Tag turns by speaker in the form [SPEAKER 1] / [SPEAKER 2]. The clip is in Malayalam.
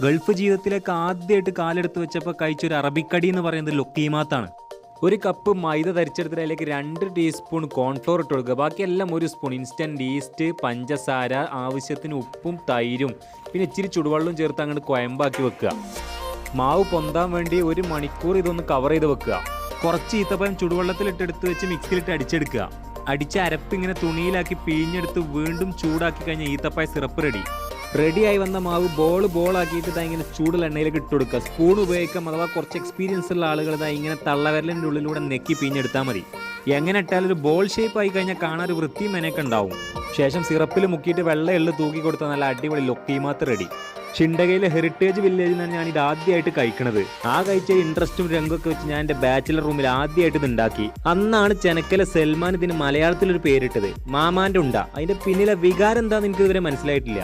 [SPEAKER 1] ഗൾഫ് ജീവിതത്തിലേക്ക് ആദ്യമായിട്ട് കാലെടുത്ത് വെച്ചപ്പോൾ കഴിച്ചൊരു അറബിക്കടി എന്ന് പറയുന്നത് ലൊക്കീമാത്താണ്. ഒരു കപ്പ് മൈദ തരിച്ചെടുത്തിട്ട് അതിലേക്ക് 2 ടീസ്പൂൺ കോൺഫ്ലോർ ഇട്ട് കൊടുക്കുക. ബാക്കിയെല്ലാം 1 സ്പൂൺ ഇൻസ്റ്റൻറ്റ് ഈസ്റ്റ്, പഞ്ചസാര, ആവശ്യത്തിന് ഉപ്പും തൈരും പിന്നെ ഇച്ചിരി ചുടുവെള്ളവും ചേർത്ത് അങ്ങോട്ട് കുഴമ്പാക്കി വെക്കുക. മാവ് പൊന്താൻ വേണ്ടി 1 മണിക്കൂർ ഇതൊന്ന് കവർ ചെയ്ത് വെക്കുക. കുറച്ച് ഈത്തപ്പഴം ചുടുവെള്ളത്തിലിട്ടെടുത്ത് വെച്ച് മിക്സിയിലിട്ട് അടിച്ചെടുക്കുക. അടിച്ച അരപ്പ് ഇങ്ങനെ തുണിയിലാക്കി പിഴിഞ്ഞെടുത്ത് വീണ്ടും ചൂടാക്കി കഴിഞ്ഞാൽ ഈത്തപ്പഴ സിറപ്പ് റെഡിയായി വന്ന മാവ് ബോളാക്കിയിട്ട് ഇങ്ങനെ ചൂടുള്ള എണ്ണയിലേക്ക് ഇട്ട് കൊടുക്കുക. സ്പൂൺ ഉപയോഗിക്കാം, അഥവാ കുറച്ച് എക്സ്പീരിയൻസ് ഉള്ള ആളുകൾ ഇങ്ങനെ തള്ളവിരലിൻ്റെ ഉള്ളിലൂടെ നെക്കി പിഴിഞ്ഞെടുത്താൽ മതി. എങ്ങനെ ഇട്ടാലും ഒരു ബോൾ ഷേപ്പ് ആയി കഴിഞ്ഞാൽ കാണാൻ ഒരു വൃത്തിയും മെനയൊക്കെ ഉണ്ടാവും. ശേഷം സിറപ്പിൽ മുക്കിയിട്ട് വെള്ള എള്ള് തൂക്കി കൊടുത്താൽ നല്ല അടിപൊളി ലൊക്കീമാത്ത് റെഡി. ഷിണ്ടകയിലെ ഹെറിറ്റേജ് വില്ലേജിൽ നിന്നാണ് ഞാൻ ഇത് ആദ്യമായിട്ട് കഴിക്കണത്. കഴിച്ച ഇൻട്രസ്റ്റും രംഗമൊക്കെ വെച്ച് ഞാൻ എൻ്റെ ബാച്ചിലർ റൂമിൽ ആദ്യമായിട്ട് ഇത് ഉണ്ടാക്കി. അന്നാണ് ചെനക്കലെ സൽമാൻ ഇതിന് മലയാളത്തിലൊരു പേരിട്ടത്, മാമാൻ്റെ ഉണ്ട. അതിൻ്റെ പിന്നിലെ വികാരം എന്താണെന്ന് എനിക്ക് ഇതുവരെ മനസ്സിലായിട്ടില്ല.